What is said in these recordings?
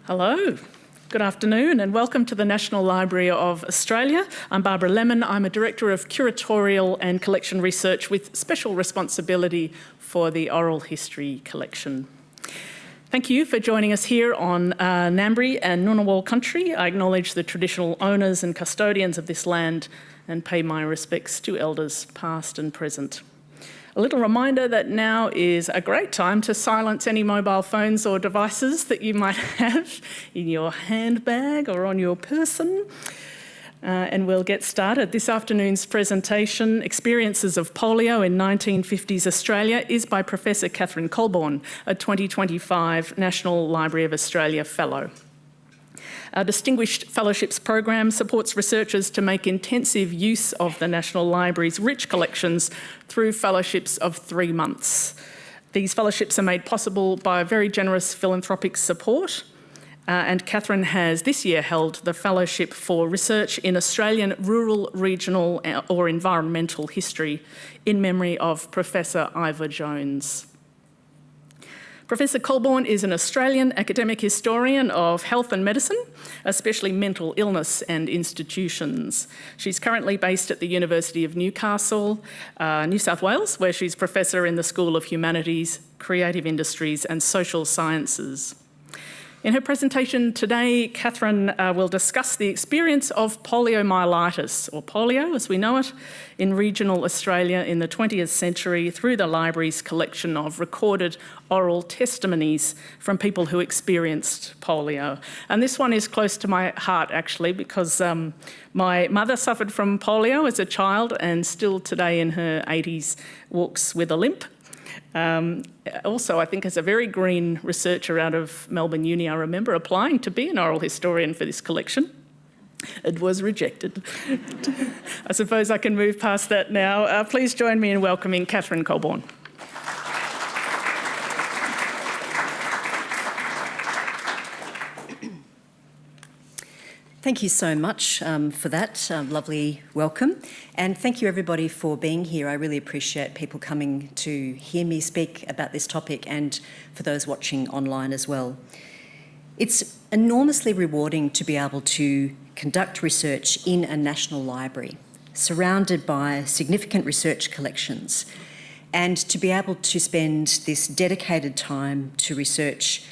Hello, good afternoon and welcome to the National Library of Australia. I'm Barbara Lemon. I'm a Director of Curatorial and Collection Research with special responsibility for the oral history collection. Thank you for joining us here on Ngambri and Ngunnawal country. I acknowledge the traditional owners and custodians of this land and pay my respects to elders past and present. A little reminder that now is a great time to silence any mobile phones or devices that you might have in your handbag or on your person. And we'll get started. This afternoon's presentation, Experiences of Polio in 1950s Australia, is by Professor Catharine Coleborne, a 2025 National Library of Australia Fellow. Our Distinguished Fellowships program supports researchers to make intensive use of the National Library's rich collections through fellowships of 3 months. These fellowships are made possible by very generous philanthropic support, and Catharine has this year held the Fellowship for Research in Australian Rural, Regional or Environmental History in memory of Professor Ivor Jones. Professor Coleborne is an Australian academic historian of health and medicine, especially mental illness and institutions. She's currently based at the University of Newcastle, New South Wales, where she's Professor in the School of Humanities, Creative Industries and Social Sciences. In her presentation today, Catharine will discuss the experience of poliomyelitis, or polio as we know it, in regional Australia in the 20th century through the library's collection of recorded oral testimonies from people who experienced polio. And this one is close to my heart actually because my mother suffered from polio as a child and still today in her 80s walks with a limp. Also, I think as a very green researcher out of Melbourne Uni, I remember applying to be an oral historian for this collection. It was rejected. I suppose I can move past that now. Please join me in welcoming Catharine Coleborne. Thank you so much for that lovely welcome, and thank you everybody for being here. I really appreciate people coming to hear me speak about this topic and for those watching online as well. It's enormously rewarding to be able to conduct research in a national library, surrounded by significant research collections, and to be able to spend this dedicated time to research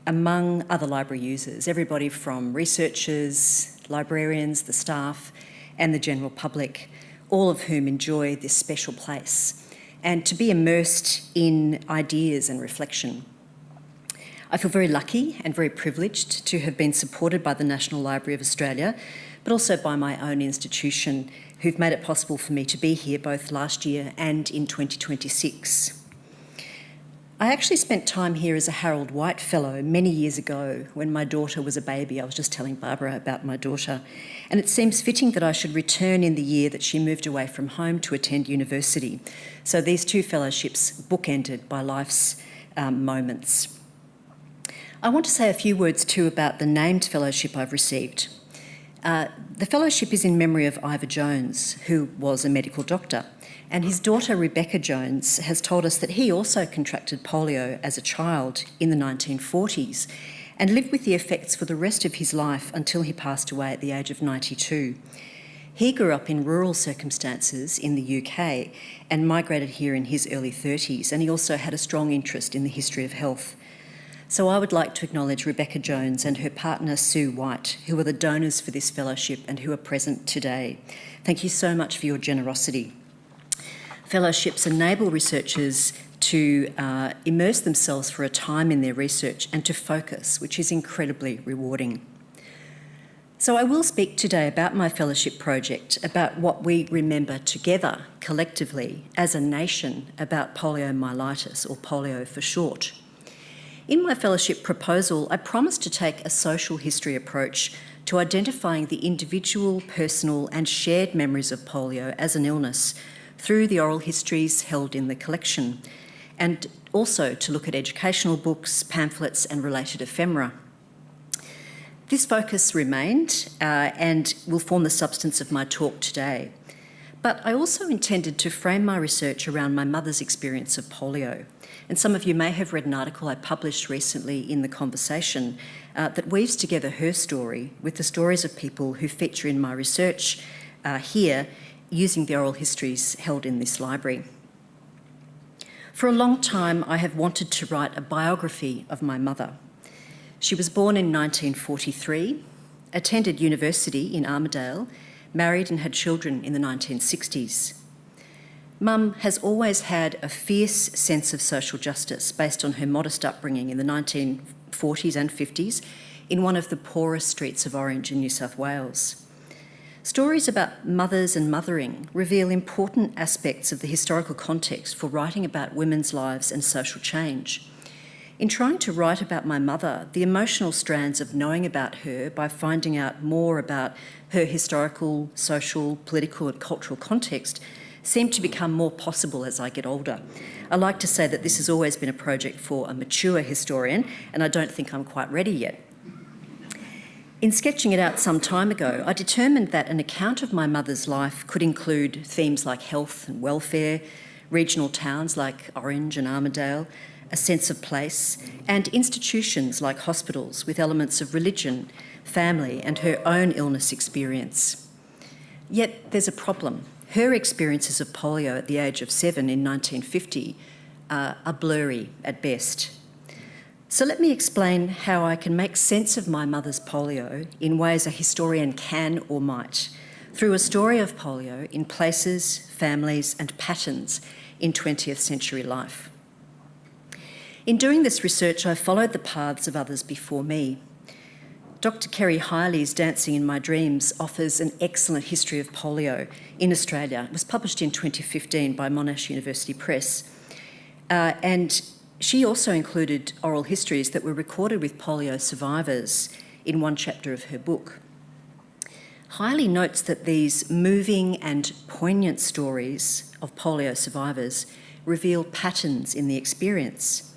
among other library users, everybody from researchers, librarians, the staff, and the general public, all of whom enjoy this special place, and to be immersed in ideas and reflection. I feel very lucky and very privileged to have been supported by the National Library of Australia, but also by my own institution, who've made it possible for me to be here both last year and in 2026. I actually spent time here as a Harold White Fellow many years ago when my daughter was a baby. I was just telling Barbara about my daughter. And it seems fitting that I should return in the year that she moved away from home to attend university. So these two fellowships bookended by life's moments. I want to say a few words too about the named fellowship I've received. The fellowship is in memory of Ivor Jones, who was a medical doctor. And his daughter, Rebecca Jones, has told us that he also contracted polio as a child in the 1940s and lived with the effects for the rest of his life until he passed away at the age of 92. He grew up in rural circumstances in the UK and migrated here in his early 30s, and he also had a strong interest in the history of health. So I would like to acknowledge Rebecca Jones and her partner Sue White, who are the donors for this fellowship and who are present today. Thank you so much for your generosity. Fellowships enable researchers to immerse themselves for a time in their research and to focus, which is incredibly rewarding. So I will speak today about my fellowship project, about what we remember together, collectively, as a nation, about poliomyelitis, or polio for short. In my fellowship proposal, I promised to take a social history approach to identifying the individual, personal and shared memories of polio as an illness through the oral histories held in the collection, and also to look at educational books, pamphlets and related ephemera. This focus remained and will form the substance of my talk today. But I also intended to frame my research around my mother's experience of polio. And some of you may have read an article I published recently in The Conversation that weaves together her story with the stories of people who feature in my research here using the oral histories held in this library. For a long time, I have wanted to write a biography of my mother. She was born in 1943, attended university in Armidale, married and had children in the 1960s. Mum has always had a fierce sense of social justice based on her modest upbringing in the 1940s and 50s in one of the poorest streets of Orange in New South Wales. Stories about mothers and mothering reveal important aspects of the historical context for writing about women's lives and social change. In trying to write about my mother, the emotional strands of knowing about her by finding out more about her historical, social, political and cultural context seem to become more possible as I get older. I like to say that this has always been a project for a mature historian, and I don't think I'm quite ready yet. In sketching it out some time ago, I determined that an account of my mother's life could include themes like health and welfare, regional towns like Orange and Armidale, a sense of place, and institutions like hospitals with elements of religion, family, and her own illness experience. Yet there's a problem. Her experiences of polio at the age of 7 in 1950 are blurry at best. So let me explain how I can make sense of my mother's polio in ways a historian can or might, through a story of polio in places, families, and patterns in 20th century life. In doing this research, I followed the paths of others before me. Dr. Kerry Hiley's Dancing in My Dreams offers an excellent history of polio in Australia. It was published in 2015 by Monash University Press. And she also included oral histories that were recorded with polio survivors in one chapter of her book. Hiley notes that these moving and poignant stories of polio survivors reveal patterns in the experience.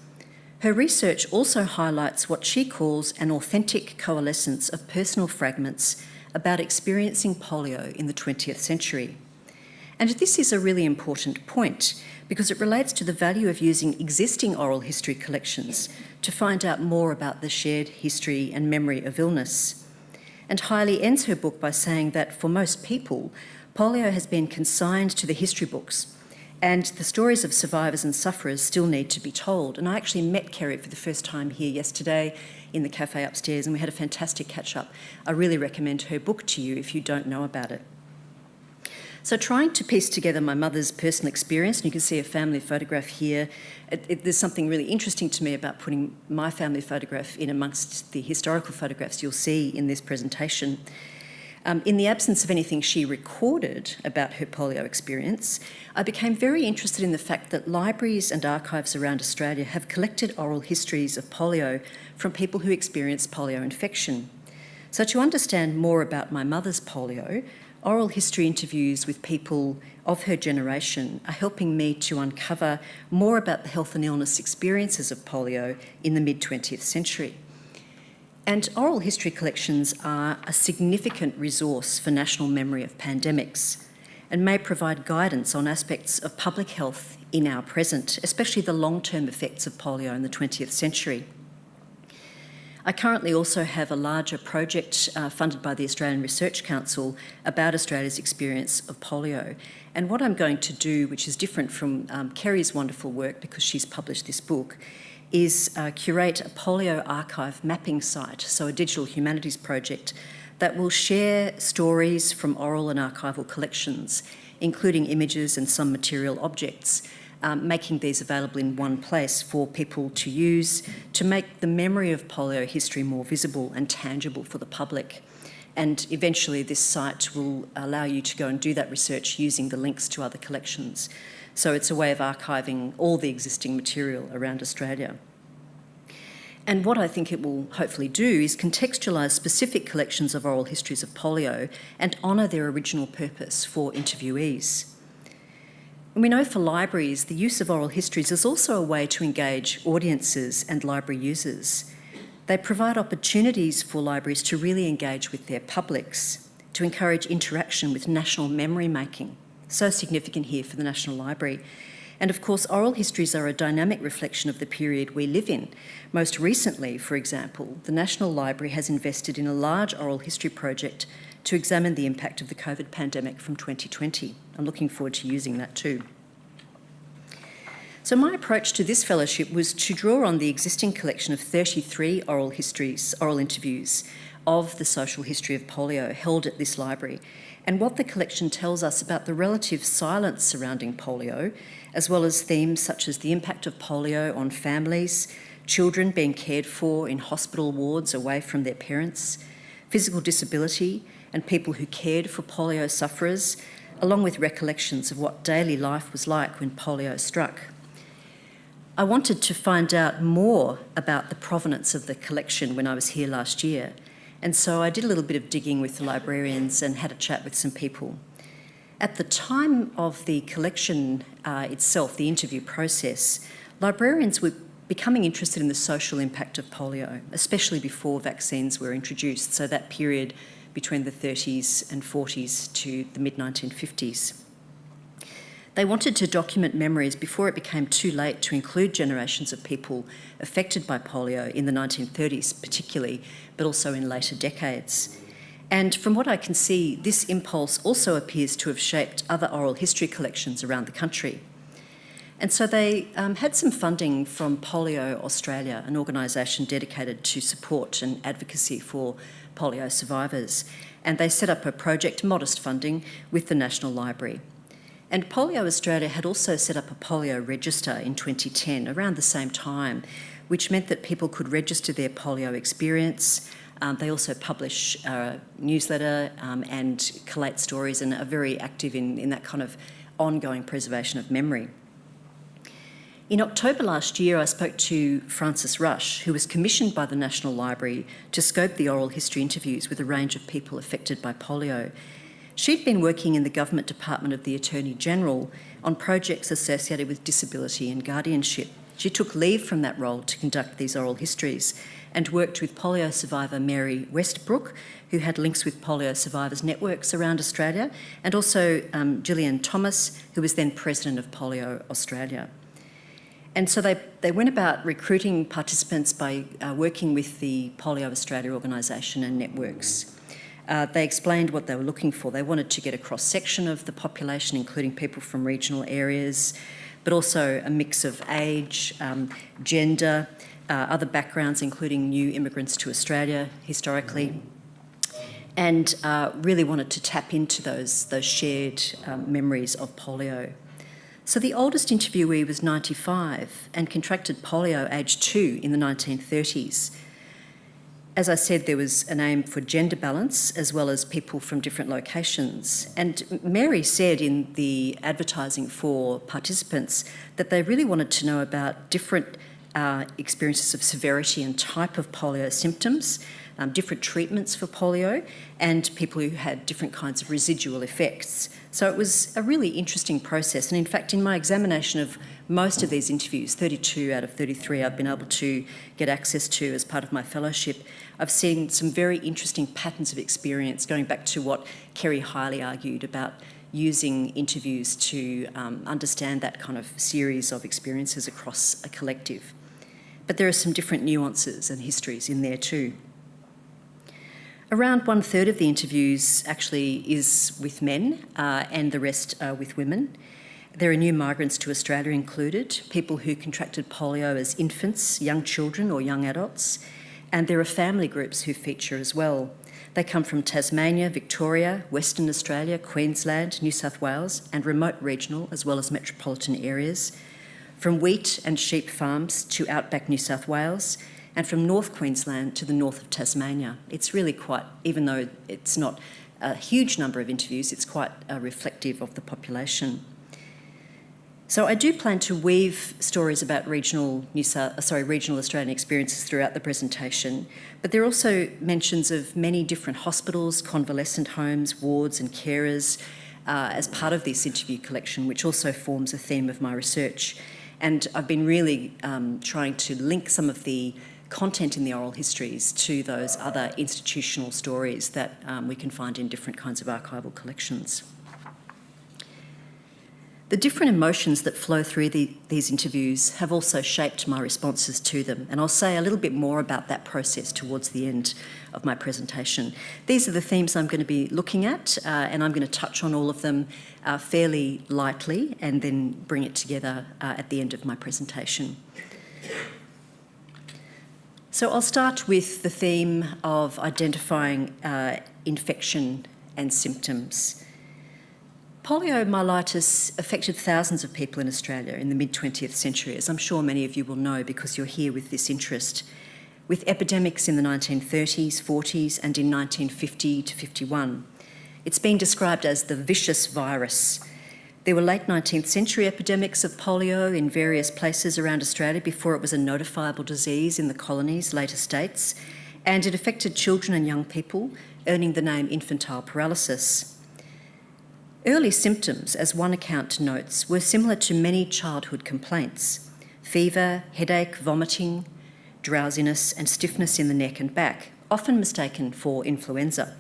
Her research also highlights what she calls an authentic coalescence of personal fragments about experiencing polio in the 20th century. And this is a really important point because it relates to the value of using existing oral history collections to find out more about the shared history and memory of illness. And Hiley ends her book by saying that for most people, polio has been consigned to the history books and the stories of survivors and sufferers still need to be told. And I actually met Kerry for the first time here yesterday in the cafe upstairs and we had a fantastic catch-up. I really recommend her book to you if you don't know about it. So trying to piece together my mother's personal experience, and you can see a family photograph here, there's something really interesting to me about putting my family photograph in amongst the historical photographs you'll see in this presentation. In the absence of anything she recorded about her polio experience, I became very interested in the fact that libraries and archives around Australia have collected oral histories of polio from people who experienced polio infection. So to understand more about my mother's polio, oral history interviews with people of her generation are helping me to uncover more about the health and illness experiences of polio in the mid-20th century. And oral history collections are a significant resource for national memory of pandemics and may provide guidance on aspects of public health in our present, especially the long-term effects of polio in the 20th century. I currently also have a larger project funded by the Australian Research Council about Australia's experience of polio. And what I'm going to do, which is different from Kerry's wonderful work because she's published this book, is curate a polio archive mapping site, so a digital humanities project that will share stories from oral and archival collections, including images and some material objects, making these available in one place for people to use to make the memory of polio history more visible and tangible for the public. And eventually this site will allow you to go and do that research using the links to other collections. So it's a way of archiving all the existing material around Australia. And what I think it will hopefully do is contextualise specific collections of oral histories of polio and honour their original purpose for interviewees. And we know for libraries, the use of oral histories is also a way to engage audiences and library users. They provide opportunities for libraries to really engage with their publics, to encourage interaction with national memory making. So significant here for the National Library. And of course, oral histories are a dynamic reflection of the period we live in. Most recently, for example, the National Library has invested in a large oral history project to examine the impact of the COVID pandemic from 2020. I'm looking forward to using that too. So my approach to this fellowship was to draw on the existing collection of 33 oral interviews of the social history of polio held at this library, and what the collection tells us about the relative silence surrounding polio, as well as themes such as the impact of polio on families, children being cared for in hospital wards away from their parents, physical disability, and people who cared for polio sufferers, along with recollections of what daily life was like when polio struck. I wanted to find out more about the provenance of the collection when I was here last year, and so I did a little bit of digging with the librarians and had a chat with some people. At the time of the collection itself, the interview process, librarians were becoming interested in the social impact of polio, especially before vaccines were introduced, so that period between the 30s and 40s to the mid-1950s. They wanted to document memories before it became too late to include generations of people affected by polio in the 1930s particularly, but also in later decades. And from what I can see, this impulse also appears to have shaped other oral history collections around the country. And so they had some funding from Polio Australia, an organisation dedicated to support and advocacy for polio survivors. And they set up a project, modest funding, with the National Library. And Polio Australia had also set up a polio register in 2010, around the same time, which meant that people could register their polio experience. They also publish a newsletter and collate stories and are very active in that kind of ongoing preservation of memory. In October last year, I spoke to Frances Rush, who was commissioned by the National Library to scope the oral history interviews with a range of people affected by polio. She'd been working in the Government Department of the Attorney General on projects associated with disability and guardianship. She took leave from that role to conduct these oral histories and worked with polio survivor Mary Westbrook, who had links with polio survivors networks around Australia, and also Gillian Thomas, who was then president of Polio Australia. And so they went about recruiting participants by working with the Polio Australia organisation and networks. They explained what they were looking for. They wanted to get a cross-section of the population, including people from regional areas, but also a mix of age, gender, other backgrounds, including new immigrants to Australia historically, and really wanted to tap into those shared memories of polio. So the oldest interviewee was 95 and contracted polio aged 2 in the 1930s. As I said, there was an aim for gender balance as well as people from different locations. And Mary said in the advertising for participants that they really wanted to know about different experiences of severity and type of polio symptoms, different treatments for polio, and people who had different kinds of residual effects. So it was a really interesting process. And in fact, in my examination of most of these interviews, 32 out of 33 I've been able to get access to as part of my fellowship, I've seen some very interesting patterns of experience going back to what Kerry Hiley argued about using interviews to understand that kind of series of experiences across a collective. But there are some different nuances and histories in there too. Around 1/3 of the interviews actually is with men and the rest are with women. There are new migrants to Australia included, people who contracted polio as infants, young children or young adults, and there are family groups who feature as well. They come from Tasmania, Victoria, Western Australia, Queensland, New South Wales, and remote regional as well as metropolitan areas, from wheat and sheep farms to outback New South Wales, and from North Queensland to the north of Tasmania. It's really quite, even though it's not a huge number of interviews, it's quite reflective of the population. So I do plan to weave stories about regional Australian experiences throughout the presentation, but there are also mentions of many different hospitals, convalescent homes, wards and carers as part of this interview collection, which also forms a theme of my research. And I've been really trying to link some of the content in the oral histories to those other institutional stories that we can find in different kinds of archival collections. The different emotions that flow through these interviews have also shaped my responses to them, and I'll say a little bit more about that process towards the end of my presentation. These are the themes I'm going to be looking at, and I'm going to touch on all of them fairly lightly and then bring it together at the end of my presentation. So I'll start with the theme of identifying infection and symptoms. Poliomyelitis affected thousands of people in Australia in the mid-20th century, as I'm sure many of you will know because you're here with this interest, with epidemics in the 1930s, 40s and in 1950 to 51. It's been described as the vicious virus. There were late 19th century epidemics of polio in various places around Australia before it was a notifiable disease in the colonies, later states, and it affected children and young people, earning the name infantile paralysis. Early symptoms, as one account notes, were similar to many childhood complaints: fever, headache, vomiting, drowsiness and stiffness in the neck and back, often mistaken for influenza.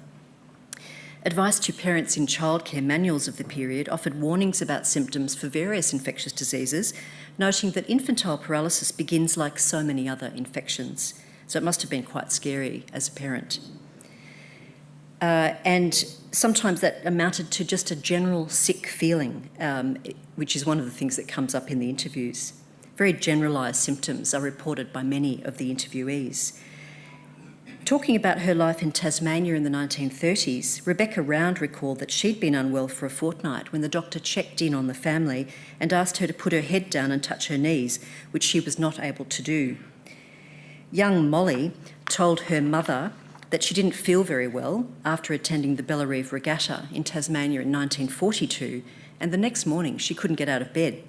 Advice to parents in childcare manuals of the period offered warnings about symptoms for various infectious diseases, noting that infantile paralysis begins like so many other infections. So it must have been quite scary as a parent. And sometimes that amounted to just a general sick feeling, which is one of the things that comes up in the interviews. Very generalised symptoms are reported by many of the interviewees. Talking about her life in Tasmania in the 1930s, Rebecca Round recalled that she'd been unwell for a fortnight when the doctor checked in on the family and asked her to put her head down and touch her knees, which she was not able to do. Young Molly told her mother that she didn't feel very well after attending the Bellarive Regatta in Tasmania in 1942, and the next morning she couldn't get out of bed.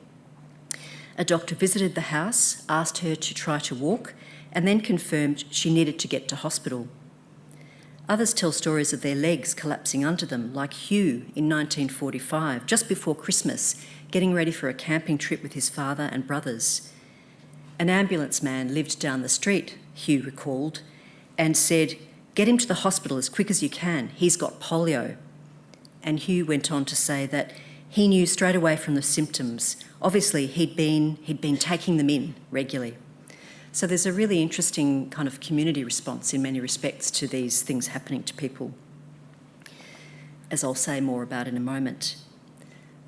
A doctor visited the house, asked her to try to walk, and then confirmed she needed to get to hospital. Others tell stories of their legs collapsing under them, like Hugh in 1945, just before Christmas, getting ready for a camping trip with his father and brothers. An ambulance man lived down the street, Hugh recalled, and said, "Get him to the hospital as quick as you can, he's got polio." And Hugh went on to say that he knew straight away from the symptoms. Obviously, he'd been taking them in regularly. So there's a really interesting kind of community response in many respects to these things happening to people, as I'll say more about in a moment.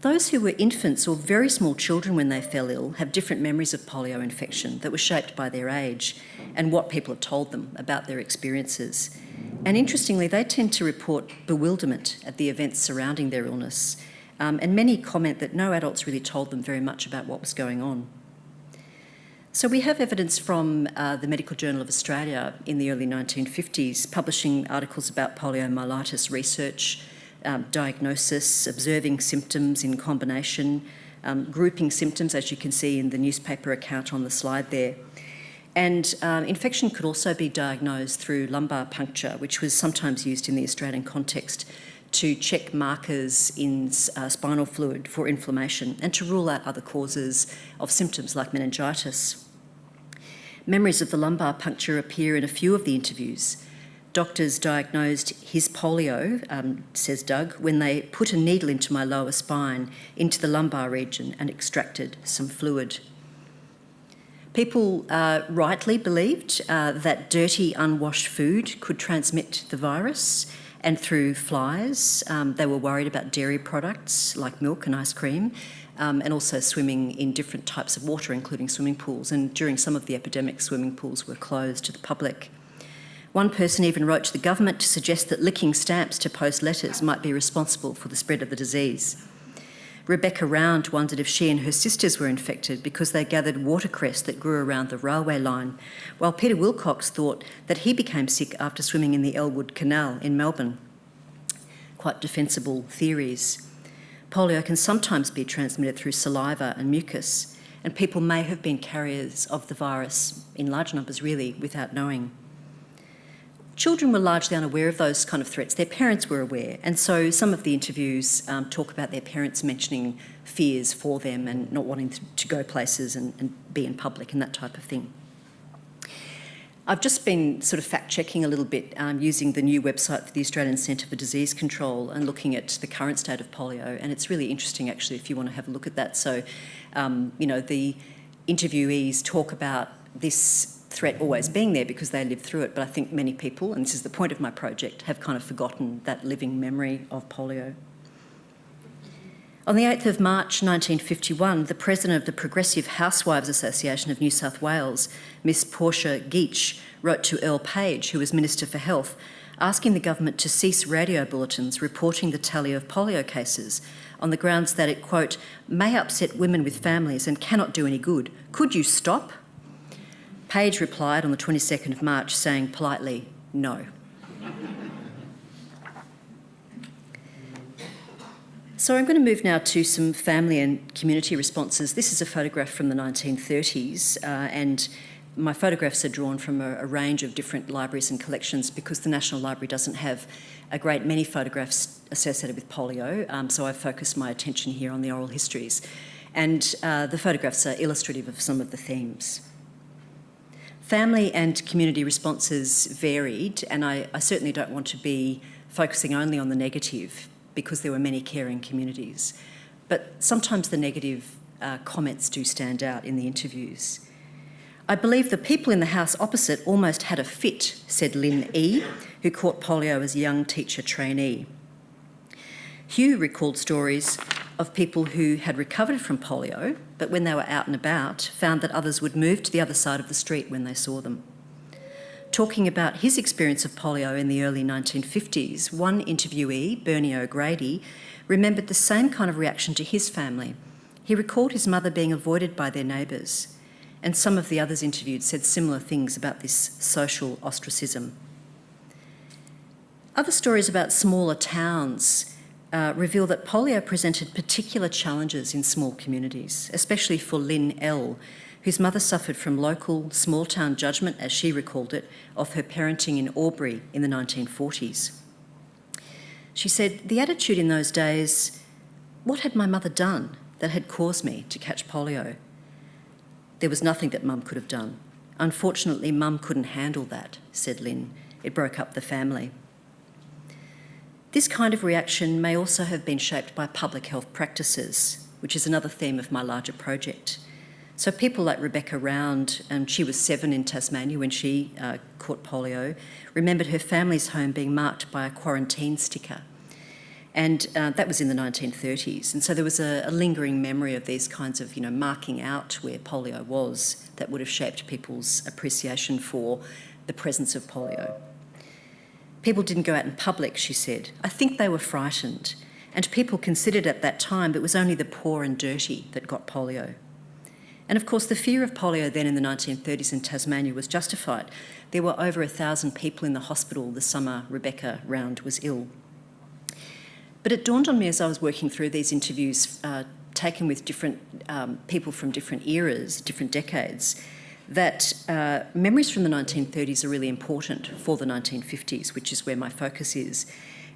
Those who were infants or very small children when they fell ill have different memories of polio infection that were shaped by their age and what people have told them about their experiences. And interestingly, they tend to report bewilderment at the events surrounding their illness, and many comment that no adults really told them very much about what was going on. So we have evidence from the Medical Journal of Australia in the early 1950s publishing articles about poliomyelitis research, diagnosis, observing symptoms in combination, grouping symptoms, as you can see in the newspaper account on the slide there. And infection could also be diagnosed through lumbar puncture, which was sometimes used in the Australian context to check markers in spinal fluid for inflammation and to rule out other causes of symptoms like meningitis. Memories of the lumbar puncture appear in a few of the interviews. Doctors diagnosed his polio, says Doug, when they put a needle into my lower spine, into the lumbar region and extracted some fluid. People rightly believed that dirty, unwashed food could transmit the virus, and through flies. They were worried about dairy products like milk and ice cream, and also swimming in different types of water, including swimming pools. And during some of the epidemics, swimming pools were closed to the public. One person even wrote to the government to suggest that licking stamps to post letters might be responsible for the spread of the disease. Rebecca Round wondered if she and her sisters were infected because they gathered watercress that grew around the railway line, while Peter Wilcox thought that he became sick after swimming in the Elwood Canal in Melbourne. Quite defensible theories. Polio can sometimes be transmitted through saliva and mucus, and people may have been carriers of the virus in large numbers, really, without knowing. Children were largely unaware of those kind of threats. Their parents were aware, and so some of the interviews talk about their parents mentioning fears for them and not wanting to go places and be in public and that type of thing. I've just been sort of fact-checking a little bit using the new website for the Australian Centre for Disease Control and looking at the current state of polio, and it's really interesting actually if you want to have a look at that. So, the interviewees talk about this threat always being there because they lived through it, but I think many people, and this is the point of my project, have kind of forgotten that living memory of polio. On the 8th of March 1951, the president of the Progressive Housewives Association of New South Wales, Miss Portia Geach, wrote to Earl Page, who was Minister for Health, asking the government to cease radio bulletins reporting the tally of polio cases on the grounds that it, quote, may upset women with families and cannot do any good. Could you stop? Page replied on the 22nd of March saying politely, no. So I'm going to move now to some family and community responses. This is a photograph from the 1930s, and my photographs are drawn from a range of different libraries and collections because the National Library doesn't have a great many photographs associated with polio, so I've focused my attention here on the oral histories. And the photographs are illustrative of some of the themes. Family and community responses varied, and I certainly don't want to be focusing only on the negative, because there were many caring communities. But sometimes the negative comments do stand out in the interviews. I believe the people in the house opposite almost had a fit, said Lynn E., who caught polio as a young teacher trainee. Hugh recalled stories of people who had recovered from polio, but when they were out and about, found that others would move to the other side of the street when they saw them. Talking about his experience of polio in the early 1950s, one interviewee, Bernie O'Grady, remembered the same kind of reaction to his family. He recalled his mother being avoided by their neighbours, and some of the others interviewed said similar things about this social ostracism. Other stories about smaller towns reveal that polio presented particular challenges in small communities, especially for Lynn L., whose mother suffered from local small-town judgment, as she recalled it, of her parenting in Albury in the 1940s. She said, the attitude in those days, what had my mother done that had caused me to catch polio? There was nothing that Mum could have done. Unfortunately, Mum couldn't handle that, said Lynn. It broke up the family. This kind of reaction may also have been shaped by public health practices, which is another theme of my larger project. So people like Rebecca Round, she was 7 in Tasmania when she caught polio, remembered her family's home being marked by a quarantine sticker. And that was in the 1930s. And so there was a lingering memory of these kinds of, marking out where polio was that would have shaped people's appreciation for the presence of polio. People didn't go out in public, she said. I think they were frightened. And people considered at that time it was only the poor and dirty that got polio. And of course, the fear of polio then in the 1930s in Tasmania was justified. There were over 1,000 people in the hospital the summer Rebecca Round was ill. But it dawned on me as I was working through these interviews taken with different people from different eras, different decades, that memories from the 1930s are really important for the 1950s, which is where my focus is.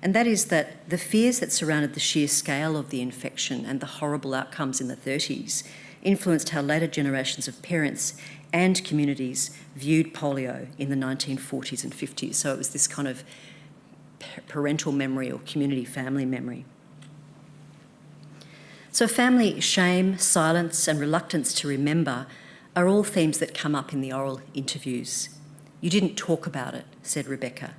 And that is that the fears that surrounded the sheer scale of the infection and the horrible outcomes in the 30s influenced how later generations of parents and communities viewed polio in the 1940s and 50s. So it was this kind of parental memory or community family memory. So family shame, silence and reluctance to remember are all themes that come up in the oral interviews. You didn't talk about it, said Rebecca.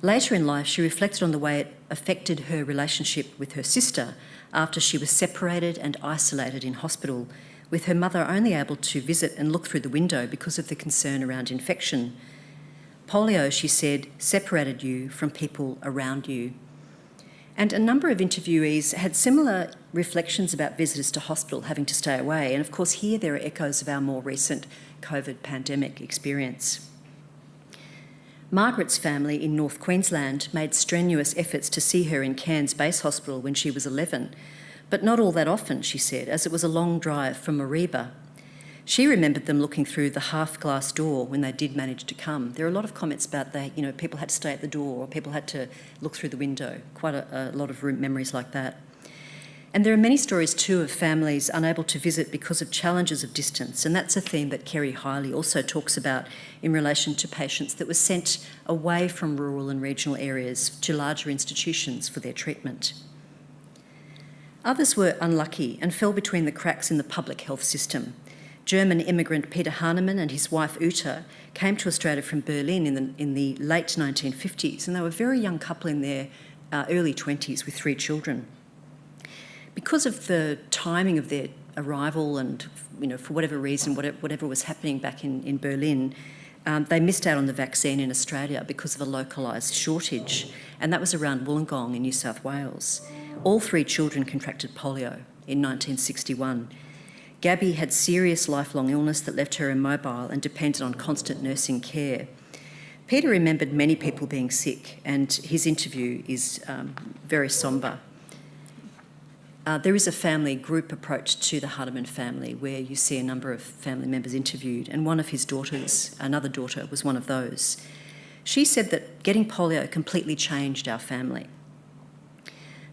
Later in life, she reflected on the way it affected her relationship with her sister after she was separated and isolated in hospital, with her mother only able to visit and look through the window because of the concern around infection. Polio, she said, separated you from people around you. And a number of interviewees had similar reflections about visitors to hospital having to stay away. And of course, here there are echoes of our more recent COVID pandemic experience. Margaret's family in North Queensland made strenuous efforts to see her in Cairns Base Hospital when she was 11, but not all that often, she said, as it was a long drive from Mareeba. She remembered them looking through the half-glass door when they did manage to come. There are a lot of comments about that, people had to stay at the door or people had to look through the window, quite a lot of memories like that. And there are many stories too of families unable to visit because of challenges of distance, and that's a theme that Kerry Hiley also talks about in relation to patients that were sent away from rural and regional areas to larger institutions for their treatment. Others were unlucky and fell between the cracks in the public health system. German immigrant Peter Hahnemann and his wife Uta came to Australia from Berlin in the late 1950s, and they were a very young couple in their early 20s with 3 children. Because of the timing of their arrival and, for whatever reason, whatever was happening back in Berlin, they missed out on the vaccine in Australia because of a localised shortage, and that was around Wollongong in New South Wales. All 3 children contracted polio in 1961. Gabby had serious lifelong illness that left her immobile and depended on constant nursing care. Peter remembered many people being sick, and his interview is very sombre. There is a family group approach to the Hahnemann family where you see a number of family members interviewed, and one of his daughters, another daughter, was one of those. She said that getting polio completely changed our family.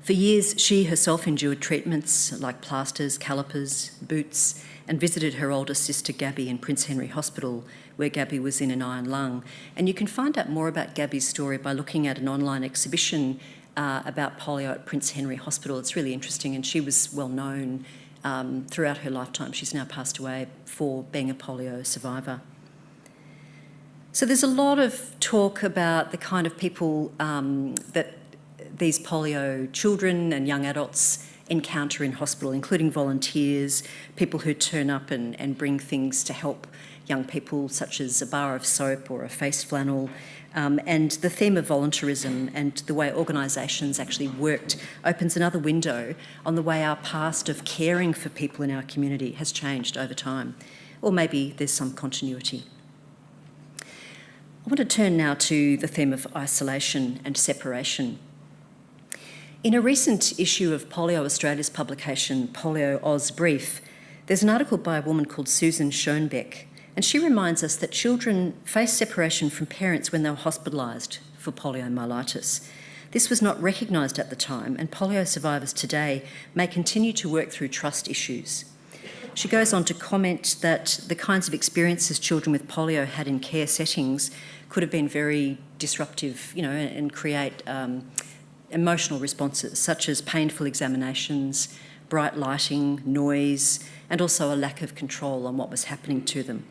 For years, she herself endured treatments like plasters, calipers, boots, and visited her older sister Gabby in Prince Henry Hospital, where Gabby was in an iron lung. And you can find out more about Gabby's story by looking at an online exhibition about polio at Prince Henry Hospital. It's really interesting, and she was well known throughout her lifetime. She's now passed away for being a polio survivor. So there's a lot of talk about the kind of people that these polio children and young adults encounter in hospital, including volunteers, people who turn up and bring things to help young people, such as a bar of soap or a face flannel. And the theme of voluntarism and the way organisations actually worked opens another window on the way our past of caring for people in our community has changed over time. Or maybe there's some continuity. I want to turn now to the theme of isolation and separation. In a recent issue of Polio Australia's publication, Polio Oz Brief, there's an article by a woman called Susan Schoenbeck, and she reminds us that children face separation from parents when they were hospitalised for poliomyelitis. This was not recognised at the time, and polio survivors today may continue to work through trust issues. She goes on to comment that the kinds of experiences children with polio had in care settings could have been very disruptive, and create emotional responses, such as painful examinations, bright lighting, noise, and also a lack of control on what was happening to them.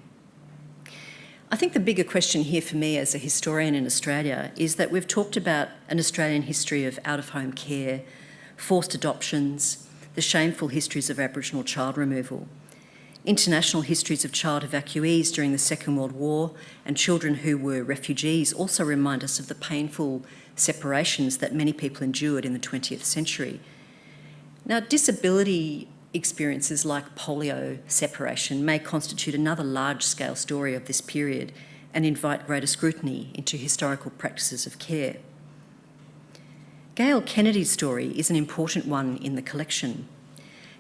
I think the bigger question here for me as a historian in Australia is that we've talked about an Australian history of out-of-home care, forced adoptions, the shameful histories of Aboriginal child removal, international histories of child evacuees during the Second World War, and children who were refugees also remind us of the painful separations that many people endured in the 20th century. Now, disability experiences like polio separation may constitute another large-scale story of this period and invite greater scrutiny into historical practices of care. Gail Kennedy's story is an important one in the collection.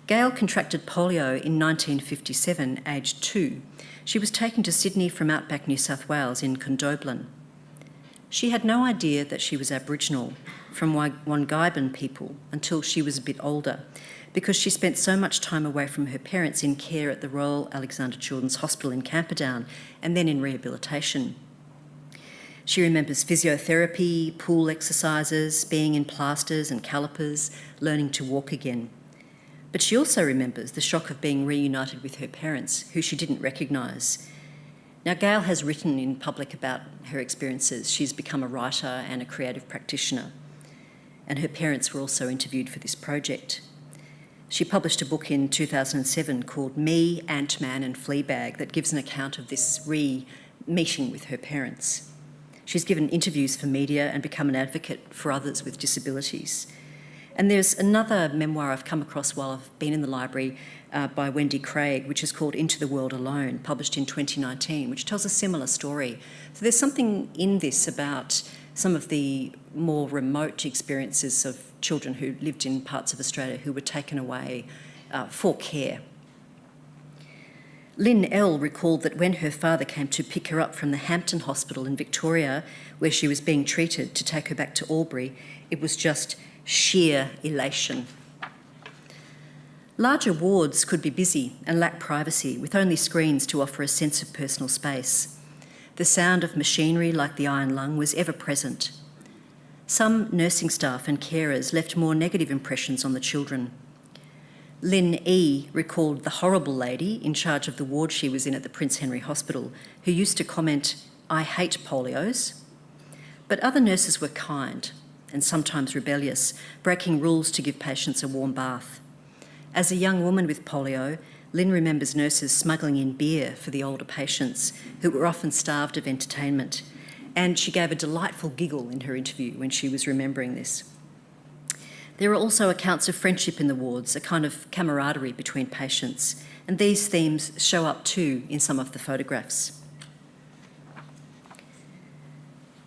Gail contracted polio in 1957, aged 2. She was taken to Sydney from outback New South Wales in Condobolin. She had no idea that she was Aboriginal, from Wangaiban people, until she was a bit older, because she spent so much time away from her parents in care at the Royal Alexandra Children's Hospital in Camperdown and then in rehabilitation. She remembers physiotherapy, pool exercises, being in plasters and calipers, learning to walk again. But she also remembers the shock of being reunited with her parents, who she didn't recognise. Now, Gail has written in public about her experiences. She's become a writer and a creative practitioner, and her parents were also interviewed for this project. She published a book in 2007 called Me, Ant-Man and Fleabag that gives an account of this re-meeting with her parents. She's given interviews for media and become an advocate for others with disabilities. And there's another memoir I've come across while I've been in the library by Wendy Craig, which is called Into the World Alone, published in 2019, which tells a similar story. So there's something in this about some of the more remote experiences of children who lived in parts of Australia who were taken away for care. Lynn L. recalled that when her father came to pick her up from the Hampton Hospital in Victoria, where she was being treated, to take her back to Albury, it was just sheer elation. Larger wards could be busy and lack privacy, with only screens to offer a sense of personal space. The sound of machinery like the iron lung was ever present. Some nursing staff and carers left more negative impressions on the children. Lynn E. recalled the horrible lady in charge of the ward she was in at the Prince Henry Hospital, who used to comment, "I hate polios." But other nurses were kind and sometimes rebellious, breaking rules to give patients a warm bath. As a young woman with polio, Lynn remembers nurses smuggling in beer for the older patients, who were often starved of entertainment, and she gave a delightful giggle in her interview when she was remembering this. There are also accounts of friendship in the wards, a kind of camaraderie between patients, and these themes show up too in some of the photographs.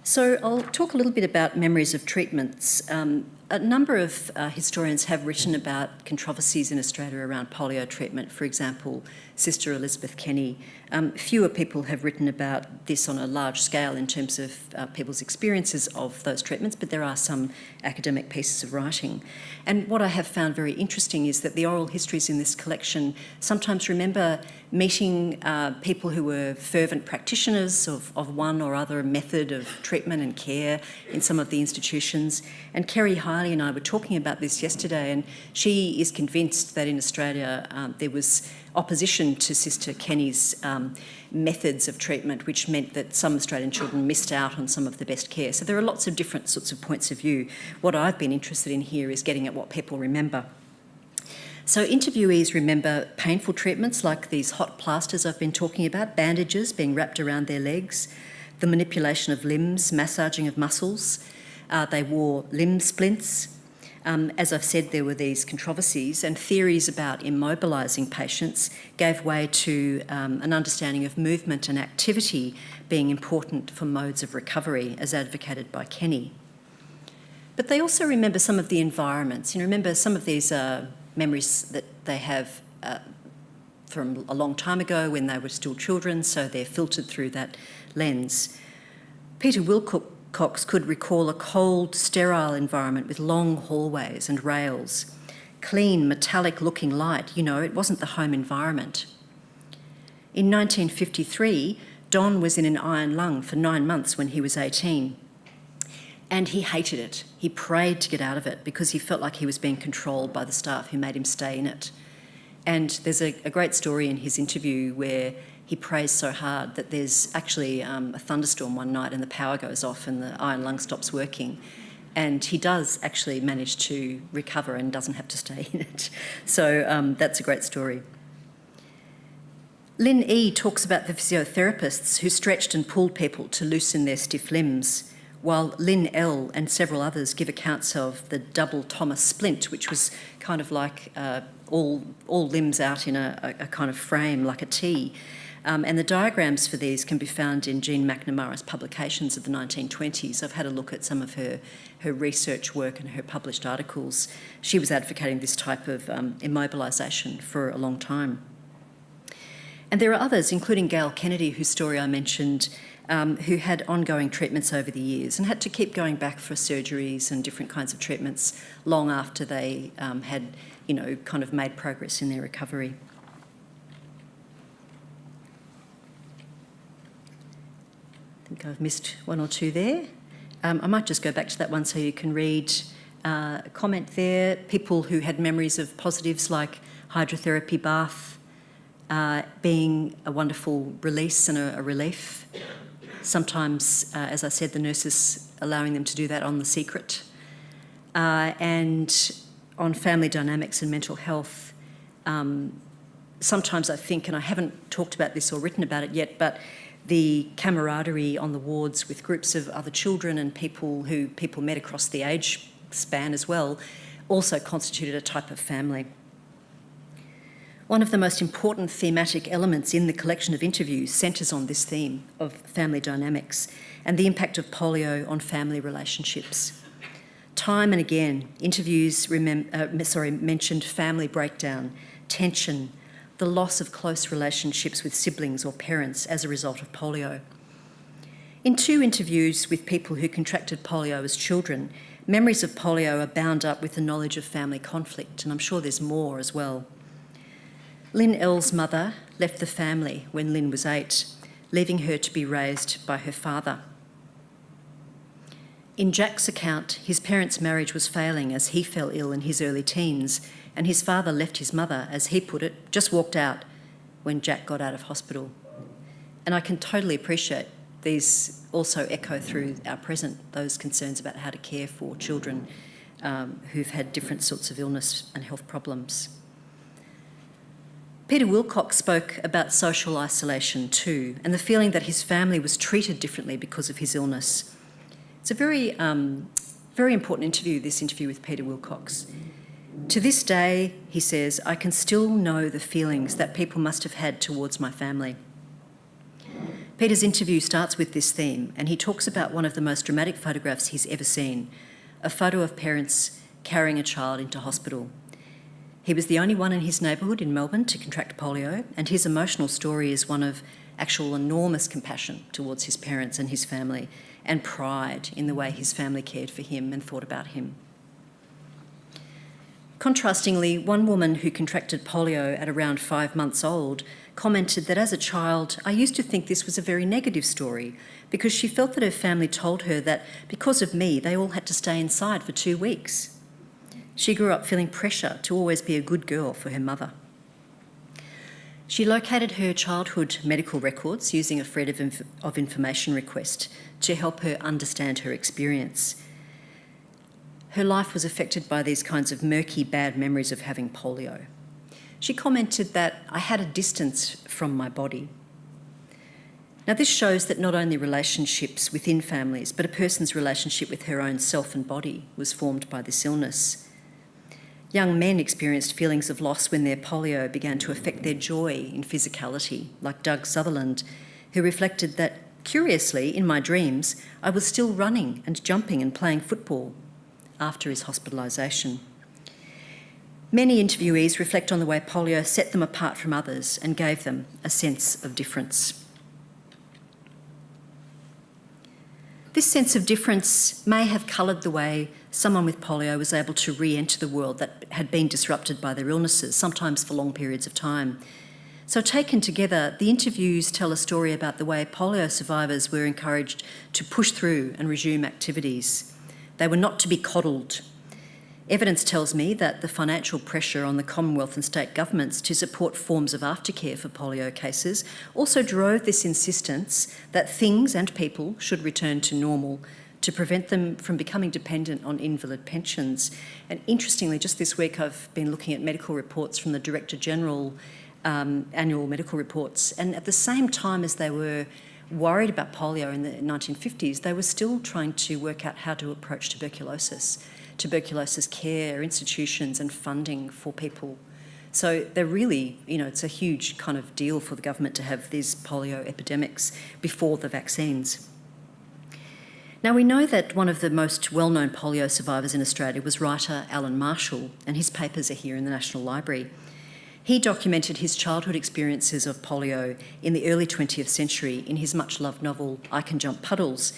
So I'll talk a little bit about memories of treatments. A number of historians have written about controversies in Australia around polio treatment. For example, Sister Elizabeth Kenny. Fewer people have written about this on a large scale in terms of people's experiences of those treatments, but there are some academic pieces of writing. And what I have found very interesting is that the oral histories in this collection sometimes remember meeting people who were fervent practitioners of one or other method of treatment and care in some of the institutions. And Kerry Hiley and I were talking about this yesterday, and she is convinced that in Australia there was opposition to Sister Kenny's methods of treatment, which meant that some Australian children missed out on some of the best care. So there are lots of different sorts of points of view. What I've been interested in here is getting at what people remember. So interviewees remember painful treatments like these hot plasters I've been talking about, bandages being wrapped around their legs, the manipulation of limbs, massaging of muscles. They wore limb splints. As I've said, there were these controversies, and theories about immobilising patients gave way to an understanding of movement and activity being important for modes of recovery, as advocated by Kenny. But they also remember some of the environments. Remember some of these memories that they have from a long time ago when they were still children, so they're filtered through that lens. Peter Wilcox could recall a cold, sterile environment with long hallways and rails, clean, metallic-looking light. It wasn't the home environment. In 1953, Don was in an iron lung for 9 months when he was 18, and he hated it. He prayed to get out of it because he felt like he was being controlled by the staff who made him stay in it. And there's a great story in his interview where he prays so hard that there's actually a thunderstorm one night and the power goes off and the iron lung stops working. And he does actually manage to recover and doesn't have to stay in it. So that's a great story. Lynn E. talks about the physiotherapists who stretched and pulled people to loosen their stiff limbs, while Lynn L. and several others give accounts of the double Thomas splint, which was kind of like all limbs out in a kind of frame, like a T. And the diagrams for these can be found in Jean McNamara's publications of the 1920s. I've had a look at some of her research work and her published articles. She was advocating this type of immobilisation for a long time. And there are others, including Gail Kennedy, whose story I mentioned, who had ongoing treatments over the years and had to keep going back for surgeries and different kinds of treatments long after they had, kind of made progress in their recovery. I think I've missed one or two there. I might just go back to that one so you can read a comment there. People who had memories of positives like hydrotherapy bath being a wonderful release and a relief. Sometimes, as I said, the nurses allowing them to do that on the secret. And on family dynamics and mental health, sometimes I think, and I haven't talked about this or written about it yet, but the camaraderie on the wards with groups of other children and people who people met across the age span as well also constituted a type of family. One of the most important thematic elements in the collection of interviews centres on this theme of family dynamics and the impact of polio on family relationships. Time and again, interviews mentioned family breakdown, tension, the loss of close relationships with siblings or parents as a result of polio. In 2 interviews with people who contracted polio as children, memories of polio are bound up with the knowledge of family conflict, and I'm sure there's more as well. Lynn L's mother left the family when Lynn was 8, leaving her to be raised by her father. In Jack's account, his parents' marriage was failing as he fell ill in his early teens, and his father left his mother, as he put it, just walked out when Jack got out of hospital. And I can totally appreciate these also echo through our present, those concerns about how to care for children who've had different sorts of illness and health problems. Peter Wilcox spoke about social isolation too, and the feeling that his family was treated differently because of his illness. It's a very important interview, this interview with Peter Wilcox. To this day, he says, I can still know the feelings that people must have had towards my family. Peter's interview starts with this theme, and he talks about one of the most dramatic photographs he's ever seen, a photo of parents carrying a child into hospital. He was the only one in his neighbourhood in Melbourne to contract polio, and his emotional story is one of actual enormous compassion towards his parents and his family, and pride in the way his family cared for him and thought about him. Contrastingly, one woman who contracted polio at around 5 months old commented that as a child, I used to think this was a very negative story because she felt that her family told her that because of me, they all had to stay inside for 2 weeks. She grew up feeling pressure to always be a good girl for her mother. She located her childhood medical records using a Freedom of Information request to help her understand her experience. Her life was affected by these kinds of murky, bad memories of having polio. She commented that I had a distance from my body. Now, this shows that not only relationships within families, but a person's relationship with her own self and body was formed by this illness. Young men experienced feelings of loss when their polio began to affect their joy in physicality, like Doug Sutherland, who reflected that, curiously, in my dreams, I was still running and jumping and playing football after his hospitalisation. Many interviewees reflect on the way polio set them apart from others and gave them a sense of difference. This sense of difference may have coloured the way someone with polio was able to re-enter the world that had been disrupted by their illnesses, sometimes for long periods of time. So taken together, the interviews tell a story about the way polio survivors were encouraged to push through and resume activities. They were not to be coddled. Evidence tells me that the financial pressure on the Commonwealth and state governments to support forms of aftercare for polio cases also drove this insistence that things and people should return to normal to prevent them from becoming dependent on invalid pensions. And interestingly, just this week I've been looking at medical reports from the Director General annual medical reports, and at the same time as they were worried about polio in the 1950s, they were still trying to work out how to approach tuberculosis care, institutions and funding for people. So they're really, it's a huge kind of deal for the government to have these polio epidemics before the vaccines. Now, we know that one of the most well-known polio survivors in Australia was writer Alan Marshall, and his papers are here in the National Library. He documented his childhood experiences of polio in the early 20th century in his much-loved novel I Can Jump Puddles,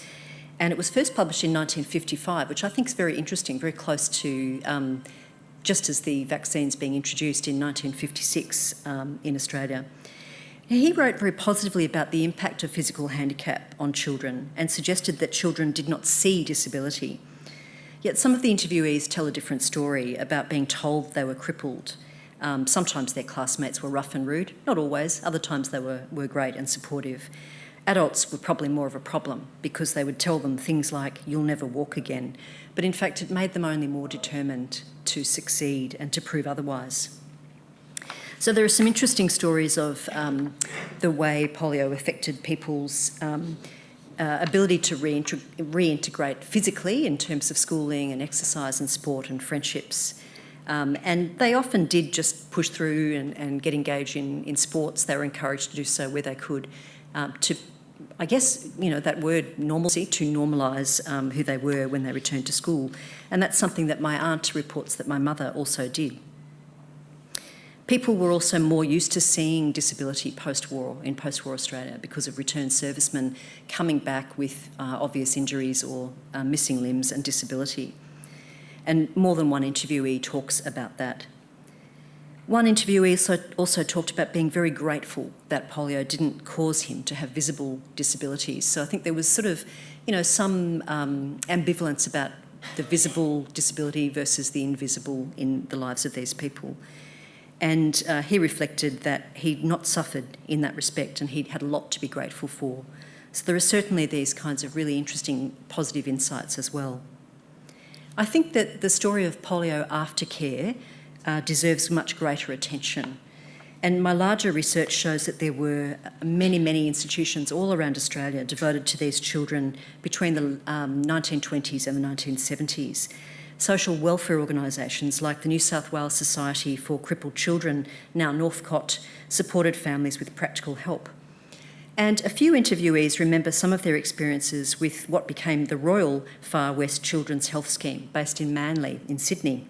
and it was first published in 1955, which I think is very interesting, very close to just as the vaccines being introduced in 1956 in Australia. He wrote very positively about the impact of physical handicap on children and suggested that children did not see disability. Yet some of the interviewees tell a different story about being told they were crippled. Sometimes their classmates were rough and rude, not always, other times they were great and supportive. Adults were probably more of a problem because they would tell them things like, you'll never walk again. But in fact, it made them only more determined to succeed and to prove otherwise. So there are some interesting stories of the way polio affected people's ability to reintegrate physically in terms of schooling and exercise and sport and friendships. And they often did just push through and get engaged in sports. They were encouraged to do so where they could to, I guess, that word normalcy, to normalise who they were when they returned to school. And that's something that my aunt reports that my mother also did. People were also more used to seeing disability post-war, in post-war Australia, because of returned servicemen coming back with obvious injuries or missing limbs and disability. And more than one interviewee talks about that. One interviewee also talked about being very grateful that polio didn't cause him to have visible disabilities. So I think there was sort of, some ambivalence about the visible disability versus the invisible in the lives of these people. And he reflected that he'd not suffered in that respect and he'd had a lot to be grateful for. So there are certainly these kinds of really interesting positive insights as well. I think that the story of polio aftercare deserves much greater attention. And my larger research shows that there were many, many institutions all around Australia devoted to these children between the 1920s and the 1970s. Social welfare organisations like the New South Wales Society for Crippled Children, now Northcott, supported families with practical help. And a few interviewees remember some of their experiences with what became the Royal Far West Children's Health Scheme, based in Manly, in Sydney.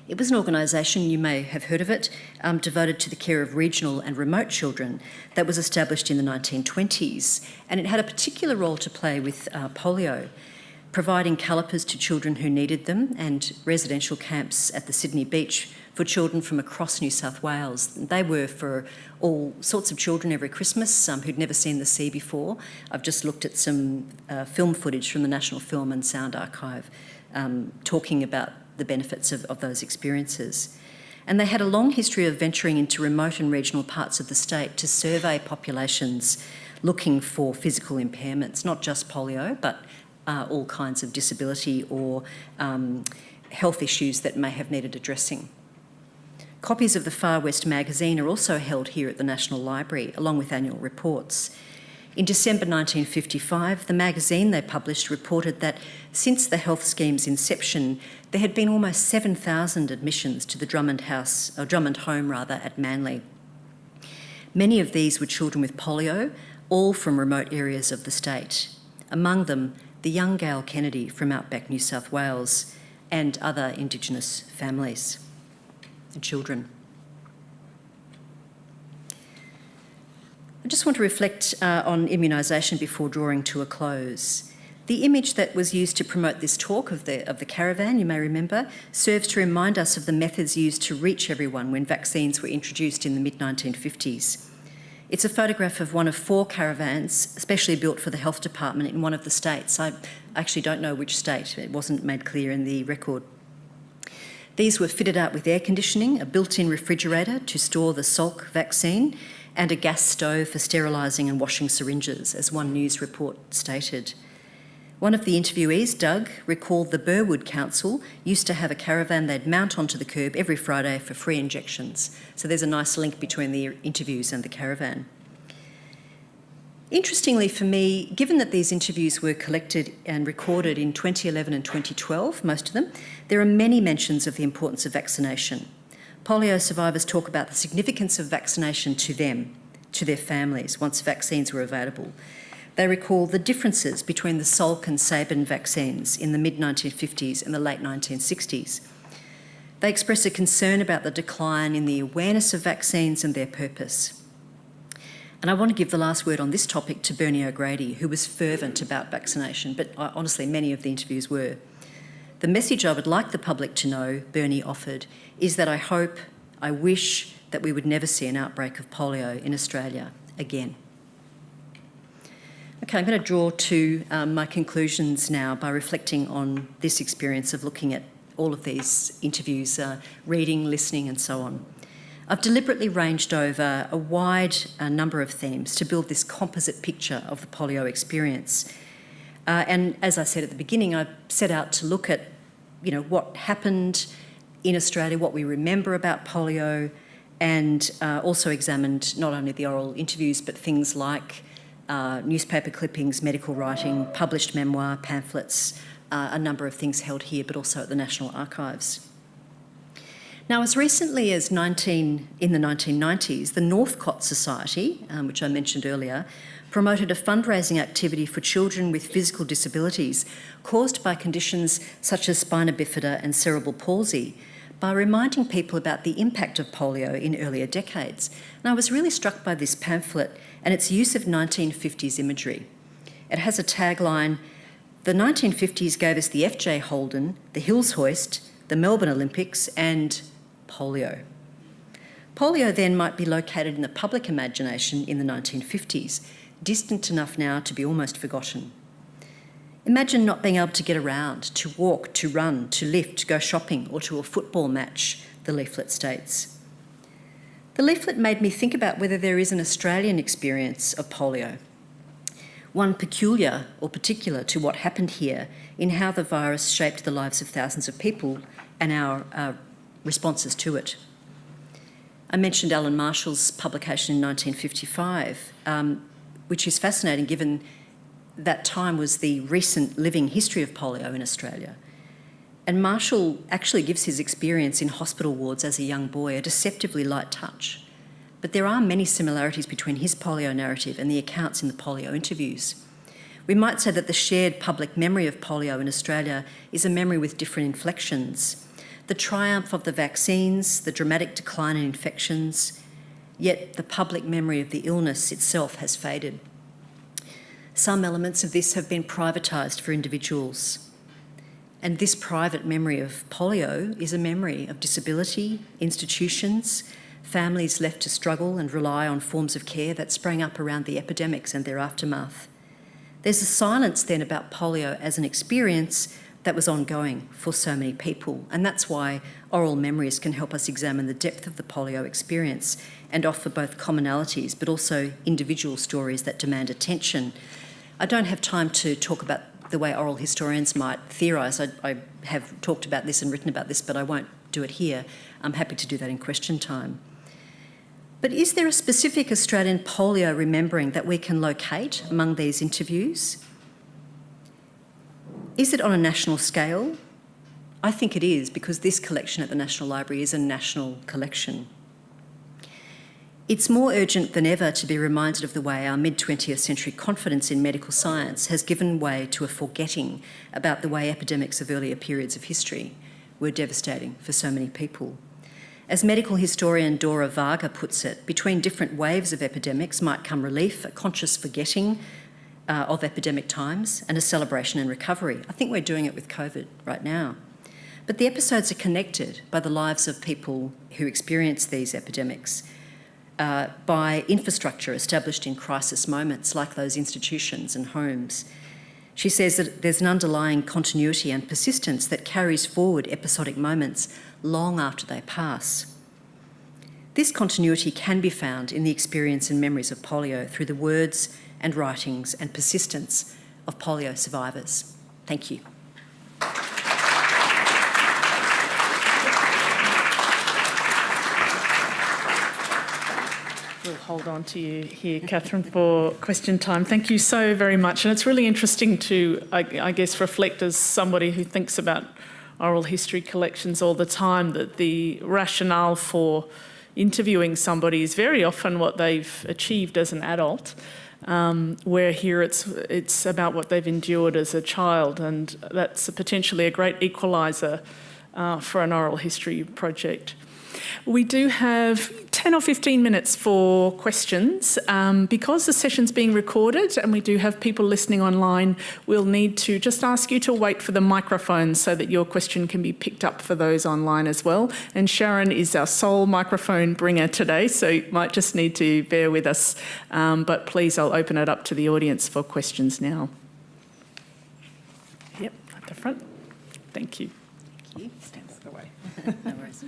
It was an organisation, you may have heard of it, devoted to the care of regional and remote children that was established in the 1920s. And it had a particular role to play with polio, providing calipers to children who needed them and residential camps at the Sydney beach for children from across New South Wales. They were for all sorts of children every Christmas who'd never seen the sea before. I've just looked at some film footage from the National Film and Sound Archive talking about the benefits of those experiences. And they had a long history of venturing into remote and regional parts of the state to survey populations looking for physical impairments, not just polio, but all kinds of disability or health issues that may have needed addressing. Copies of the Far West magazine are also held here at the National Library, along with annual reports. In December 1955, the magazine they published reported that since the health scheme's inception, there had been almost 7,000 admissions to the Drummond Home at Manly. Many of these were children with polio, all from remote areas of the state. Among them, the young Gail Kennedy from outback New South Wales and other Indigenous families and children. I just want to reflect on immunisation before drawing to a close. The image that was used to promote this talk of the caravan, you may remember, serves to remind us of the methods used to reach everyone when vaccines were introduced in the mid-1950s. It's a photograph of one of 4 caravans specially built for the health department in one of the states. I actually don't know which state, it wasn't made clear in the record. These were fitted out with air conditioning, a built-in refrigerator to store the Salk vaccine, and a gas stove for sterilising and washing syringes, as one news report stated. One of the interviewees, Doug, recalled the Burwood Council used to have a caravan they'd mount onto the curb every Friday for free injections. So there's a nice link between the interviews and the caravan. Interestingly for me, given that these interviews were collected and recorded in 2011 and 2012, most of them, there are many mentions of the importance of vaccination. Polio survivors talk about the significance of vaccination to them, to their families, once vaccines were available. They recall the differences between the Salk and Sabin vaccines in the mid-1950s and the late 1960s. They express a concern about the decline in the awareness of vaccines and their purpose. And I want to give the last word on this topic to Bernie O'Grady, who was fervent about vaccination, but honestly, many of the interviews were. The message I would like the public to know, Bernie offered, is that I wish that we would never see an outbreak of polio in Australia again. Okay, I'm going to draw to my conclusions now by reflecting on this experience of looking at all of these interviews, reading, listening and so on. I've deliberately ranged over a wide number of themes to build this composite picture of the polio experience. And as I said at the beginning, I set out to look at, what happened in Australia, what we remember about polio, and also examined not only the oral interviews, but things like newspaper clippings, medical writing, published memoir, pamphlets, a number of things held here, but also at the National Archives. Now, as recently as in the 1990s, the Northcott Society, which I mentioned earlier, promoted a fundraising activity for children with physical disabilities caused by conditions such as spina bifida and cerebral palsy by reminding people about the impact of polio in earlier decades. And I was really struck by this pamphlet and its use of 1950s imagery. It has a tagline, "The 1950s gave us the FJ Holden, the Hills Hoist, the Melbourne Olympics and polio." Polio then might be located in the public imagination in the 1950s, distant enough now to be almost forgotten. Imagine not being able to get around, to walk, to run, to lift, to go shopping, or to a football match, the leaflet states. The leaflet made me think about whether there is an Australian experience of polio, one peculiar or particular to what happened here in how the virus shaped the lives of thousands of people and our responses to it. I mentioned Alan Marshall's publication in 1955, which is fascinating given that time was the recent living history of polio in Australia. And Marshall actually gives his experience in hospital wards as a young boy a deceptively light touch. But there are many similarities between his polio narrative and the accounts in the polio interviews. We might say that the shared public memory of polio in Australia is a memory with different inflections. The triumph of the vaccines, the dramatic decline in infections, yet the public memory of the illness itself has faded. Some elements of this have been privatised for individuals. And this private memory of polio is a memory of disability, institutions, families left to struggle and rely on forms of care that sprang up around the epidemics and their aftermath. There's a silence then about polio as an experience that was ongoing for so many people, and that's why oral memories can help us examine the depth of the polio experience and offer both commonalities but also individual stories that demand attention. I don't have time to talk about the way oral historians might theorise. I have talked about this and written about this, but I won't do it here. I'm happy to do that in question time. But is there a specific Australian polio remembering that we can locate among these interviews? Is it on a national scale? I think it is, because this collection at the National Library is a national collection. It's more urgent than ever to be reminded of the way our mid-20th century confidence in medical science has given way to a forgetting about the way epidemics of earlier periods of history were devastating for so many people. As medical historian Dora Varga puts it, between different waves of epidemics might come relief, a conscious forgetting of epidemic times, and a celebration and recovery. I think we're doing it with COVID right now. But the episodes are connected by the lives of people who experience these epidemics, by infrastructure established in crisis moments like those institutions and homes. She says that there's an underlying continuity and persistence that carries forward episodic moments long after they pass. This continuity can be found in the experience and memories of polio through the words and writings and persistence of polio survivors. Thank you. We'll hold on to you here, Catharine, for question time. Thank you so very much. And it's really interesting to, I guess, reflect as somebody who thinks about oral history collections all the time, that the rationale for interviewing somebody is very often what they've achieved as an adult, where here it's about what they've endured as a child, and that's potentially a great equaliser for an oral history project. We do have 10 or 15 minutes for questions. Because the session's being recorded and we do have people listening online, we'll need to just ask you to wait for the microphone so that your question can be picked up for those online as well. And Sharon is our sole microphone bringer today, so you might just need to bear with us. But please, I'll open it up to the audience for questions now. Yep, at the front. Thank you. Thank you. Stand out of the way. No worries.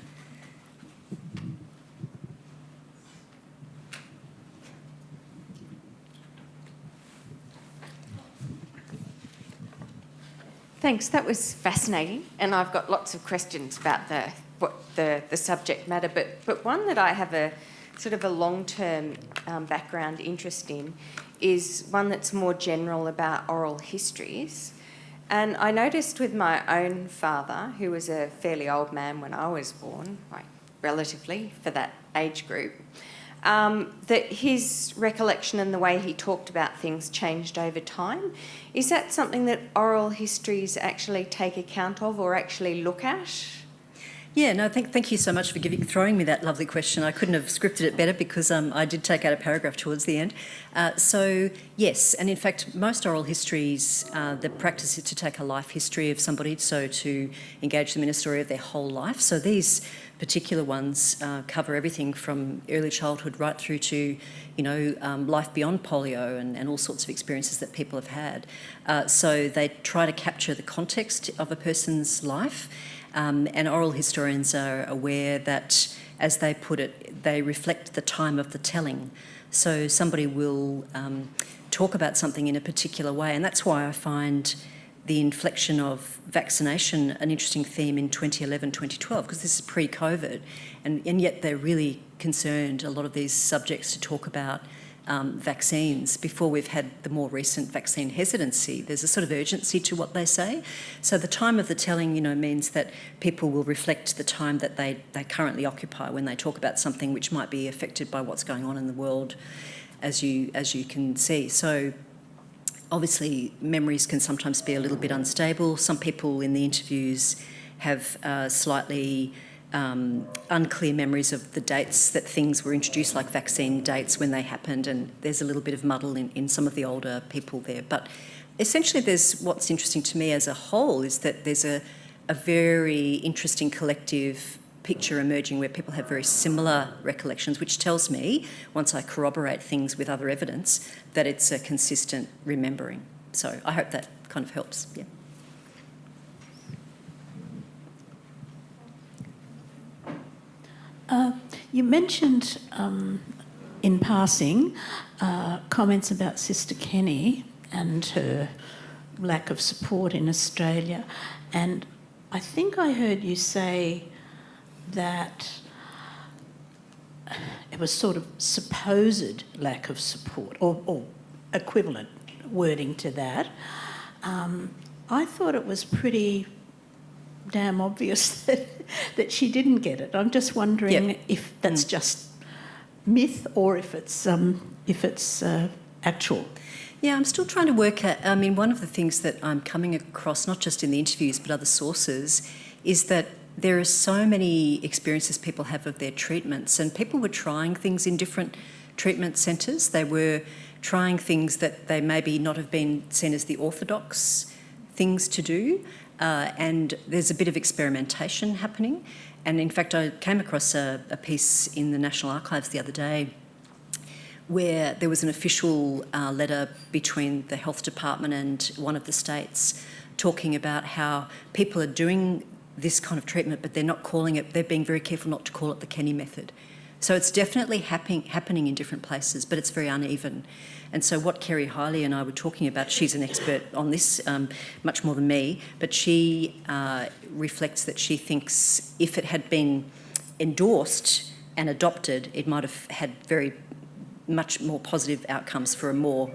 Thanks, that was fascinating, and I've got lots of questions about the subject matter, but one that I have a sort of a long-term background interest in is one that's more general about oral histories. And I noticed with my own father, who was a fairly old man when I was born, like relatively for that age group, that his recollection and the way he talked about things changed over time. Is that something that oral histories actually take account of or actually look at? Yeah, no, thank you so much for throwing me that lovely question. I couldn't have scripted it better because I did take out a paragraph towards the end. So, yes, and in fact, most oral histories, the practice is to take a life history of somebody, so to engage them in a story of their whole life. So these particular ones cover everything from early childhood right through to, life beyond polio and all sorts of experiences that people have had. So they try to capture the context of a person's life. And oral historians are aware that, as they put it, they reflect the time of the telling. So somebody will talk about something in a particular way, and that's why I find the inflection of vaccination an interesting theme in 2011, 2012, because this is pre-COVID, and yet they're really concerned, a lot of these subjects, to talk about vaccines before we've had the more recent vaccine hesitancy. There's a sort of urgency to what they say. So the time of the telling, means that people will reflect the time that they currently occupy when they talk about something which might be affected by what's going on in the world, as you can see. So obviously memories can sometimes be a little bit unstable. Some people in the interviews have slightly unclear memories of the dates that things were introduced, like vaccine dates, when they happened, and there's a little bit of muddle in some of the older people there. But essentially what's interesting to me as a whole is that there's a very interesting collective picture emerging where people have very similar recollections, which tells me, once I corroborate things with other evidence, that it's a consistent remembering. So I hope that kind of helps. Yeah. You mentioned in passing comments about Sister Kenny and her lack of support in Australia, and I think I heard you say that it was sort of supposed lack of support or equivalent wording to that. I thought it was pretty damn obvious that she didn't get it. I'm just wondering if that's just myth or if it's actual. Yeah, I'm still trying to work out. I mean, one of the things that I'm coming across, not just in the interviews but other sources, is that there are so many experiences people have of their treatments, and people were trying things in different treatment centres. They were trying things that they maybe not have been seen as the orthodox things to do. And there's a bit of experimentation happening. And in fact, I came across a piece in the National Archives the other day where there was an official letter between the Health Department and one of the states talking about how people are doing this kind of treatment, but they're not calling it, they're being very careful not to call it the Kenny method. So it's definitely happening in different places, but it's very uneven. And so what Kerry Hiley and I were talking about, she's an expert on this, much more than me, but she reflects that she thinks if it had been endorsed and adopted, it might have had very much more positive outcomes for a more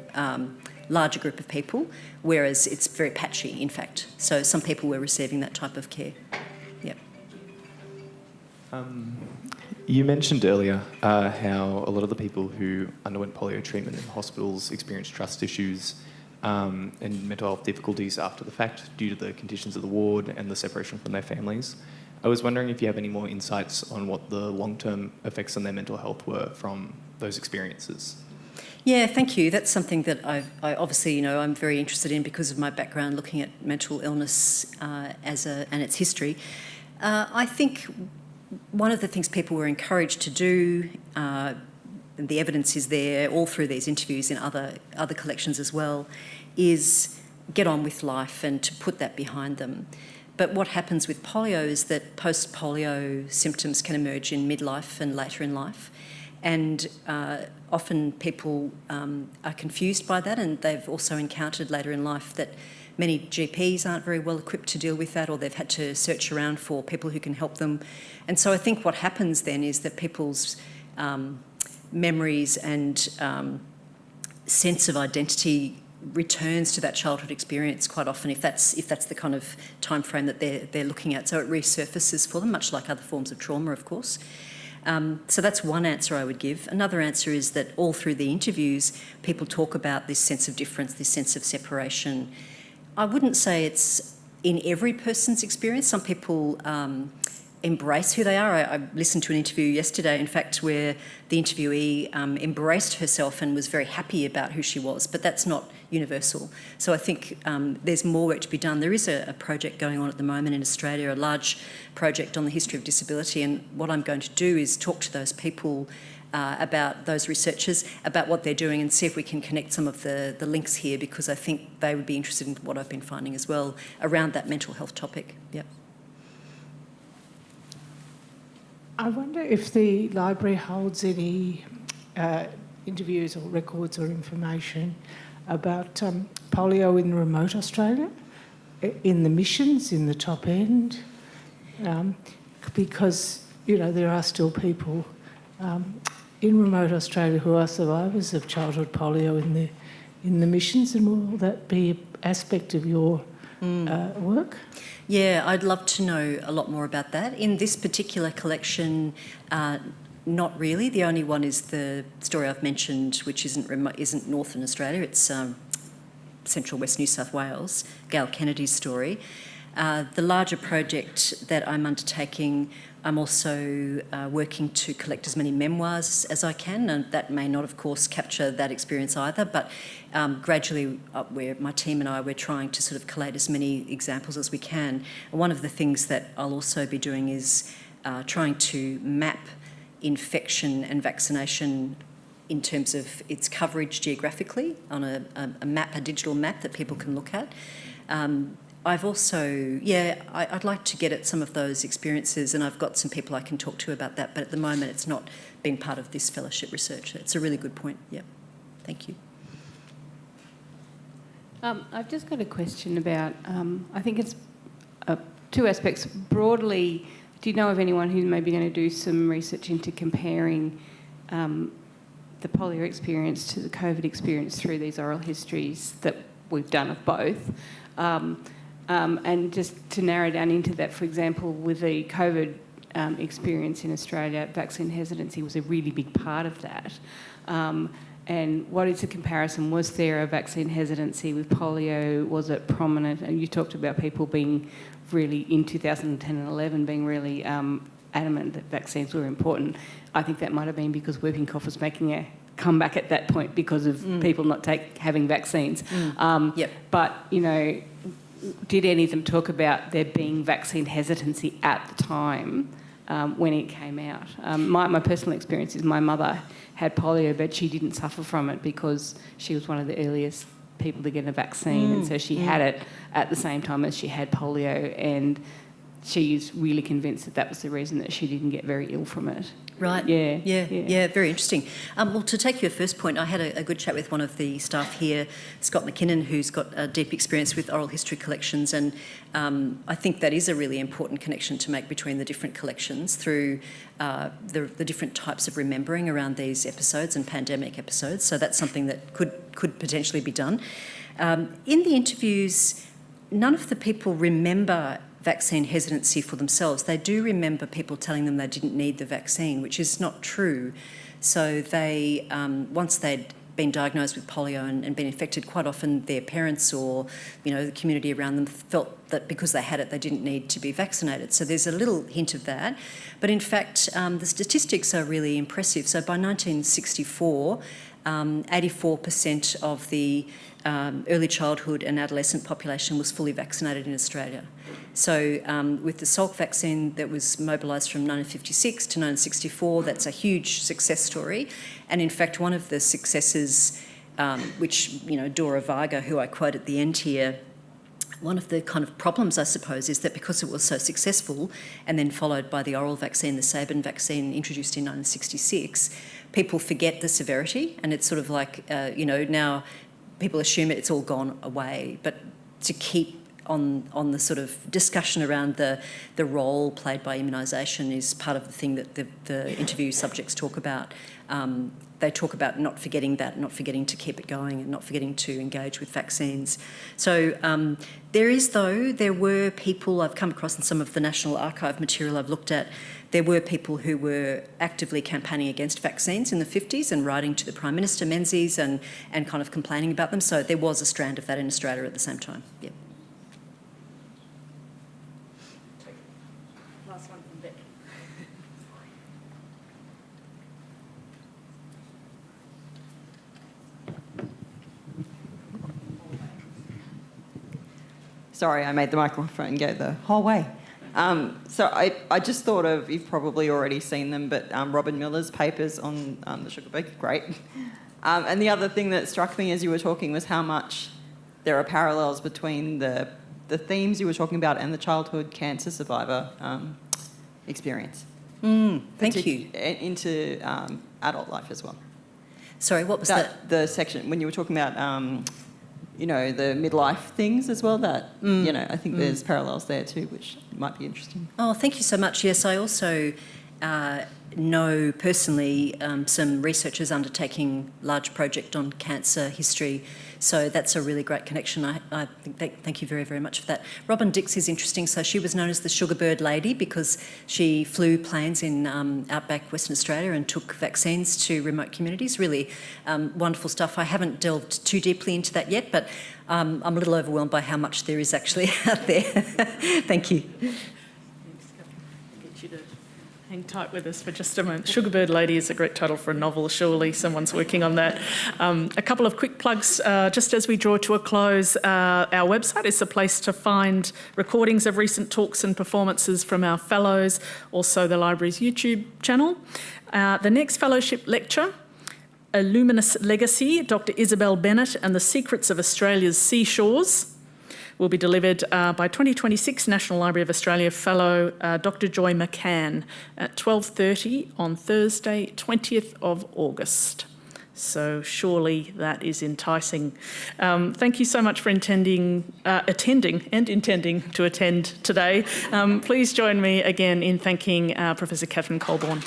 larger group of people, whereas it's very patchy, in fact. So some people were receiving that type of care. Yeah. You mentioned earlier how a lot of the people who underwent polio treatment in hospitals experienced trust issues and mental health difficulties after the fact due to the conditions of the ward and the separation from their families. I was wondering if you have any more insights on what the long-term effects on their mental health were from those experiences. Yeah, thank you. That's something that I obviously, I'm very interested in because of my background looking at mental illness and its history. I think one of the things people were encouraged to do, and the evidence is there all through these interviews in other collections as well, is get on with life and to put that behind them. But what happens with polio is that post-polio symptoms can emerge in midlife and later in life. And often people are confused by that, and they've also encountered later in life that many GPs aren't very well equipped to deal with that, or they've had to search around for people who can help them. And so I think what happens then is that people's memories and sense of identity returns to that childhood experience quite often, if that's the kind of time frame that they're looking at. So it resurfaces for them, much like other forms of trauma, of course. So that's one answer I would give. Another answer is that all through the interviews, people talk about this sense of difference, this sense of separation. I wouldn't say it's in every person's experience. Some people embrace who they are. I listened to an interview yesterday, in fact, where the interviewee embraced herself and was very happy about who she was, but that's not universal. So I think there's more work to be done. There is a project going on at the moment in Australia, a large project on the history of disability, and what I'm going to do is talk to those people about those researchers, about what they're doing, and see if we can connect some of the links here, because I think they would be interested in what I've been finding as well around that mental health topic. Yep. I wonder if the library holds any interviews or records or information about polio in remote Australia, in the missions, in the top end, because, you know, there are still people in remote Australia who are survivors of childhood polio in the missions, and will that be an aspect of your work? Yeah, I'd love to know a lot more about that. In this particular collection, not really. The only one is the story I've mentioned, which isn't Northern Australia. It's Central West New South Wales, Gail Kennedy's story. The larger project that I'm undertaking, I'm also working to collect as many memoirs as I can, and that may not, of course, capture that experience either, but gradually, where my team and I, we're trying to sort of collate as many examples as we can. And one of the things that I'll also be doing is trying to map infection and vaccination in terms of its coverage geographically on a map, a digital map that people can look at. I've also, I'd like to get at some of those experiences, and I've got some people I can talk to about that, but at the moment it's not been part of this fellowship research. It's a really good point, yeah. Thank you. I've just got a question about, I think it's two aspects. Broadly, do you know of anyone who may be going to do some research into comparing the polio experience to the COVID experience through these oral histories that we've done of both? And just to narrow down into that, for example, with the COVID experience in Australia, vaccine hesitancy was a really big part of that. And what is the comparison? Was there a vaccine hesitancy with polio? Was it prominent? And you talked about people being really, in 2010 and 11, being really adamant that vaccines were important. I think that might have been because whooping cough was making a comeback at that point because of people not having vaccines. But, you know, did any of them talk about there being vaccine hesitancy at the time when it came out? My personal experience is my mother had polio, but she didn't suffer from it because she was one of the earliest people to get a vaccine, and so she had it at the same time as she had polio, and she's really convinced that that was the reason that she didn't get very ill from it. Right. Yeah, very interesting. Well, to take your first point, I had a good chat with one of the staff here, Scott McKinnon, who's got a deep experience with oral history collections, and I think that is a really important connection to make between the different collections through the different types of remembering around these episodes and pandemic episodes. So that's something that could potentially be done. In the interviews, none of the people remember vaccine hesitancy for themselves. They do remember people telling them they didn't need the vaccine, which is not true. So they, once they'd been diagnosed with polio and been infected, quite often their parents or, you know, the community around them felt that because they had it, they didn't need to be vaccinated. So there's a little hint of that. But in fact, the statistics are really impressive. So by 1964, 84% of the early childhood and adolescent population was fully vaccinated in Australia. So with the Salk vaccine that was mobilised from 1956 to 1964, that's a huge success story. And in fact, one of the successes, which, you know, Dora Varga, who I quote at the end here, one of the kind of problems, I suppose, is that because it was so successful and then followed by the oral vaccine, the Sabin vaccine introduced in 1966, people forget the severity, and it's sort of like, you know, now people assume it's all gone away, but to keep on the sort of discussion around the role played by immunisation is part of the thing that the interview subjects talk about. They talk about not forgetting that, not forgetting to keep it going, and not forgetting to engage with vaccines. So there were people I've come across in some of the National Archive material I've looked at. There were people who were actively campaigning against vaccines in the 50s and writing to the Prime Minister, Menzies, and kind of complaining about them. So there was a strand of that in Australia at the same time. Yeah. Last one from Beck. Sorry, I made the microphone go the whole way. So I just thought of, you've probably already seen them, but Robin Miller's papers on the sugar beet, great. And the other thing that struck me as you were talking was how much there are parallels between the themes you were talking about and the childhood cancer survivor experience. Thank you. Into adult life as well. Sorry, what was that? The section, when you were talking about, the midlife things as well, I think there's parallels there too, which might be interesting. Oh, thank you so much. Yes, I also know personally some researchers undertaking large project on cancer history, so that's a really great connection. I thank you very, very much for that. Robin Dix is interesting. So she was known as the Sugar Bird Lady because she flew planes in outback Western Australia and took vaccines to remote communities. Really wonderful stuff. I haven't delved too deeply into that yet, but I'm a little overwhelmed by how much there is actually out there. Thank you. Hang tight with us for just a moment. Sugar Bird Lady is a great title for a novel. Surely someone's working on that. A couple of quick plugs just as we draw to a close. Our website is a place to find recordings of recent talks and performances from our fellows, also the library's YouTube channel. The next fellowship lecture, A Luminous Legacy, Dr. Isabel Bennett and the Secrets of Australia's Seashores, will be delivered by 2026 National Library of Australia Fellow Dr. Joy McCann at 12:30 on Thursday, 20th of August. So surely that is enticing. Thank you so much for attending to attend today. Please join me again in thanking Professor Catharine Coleborne.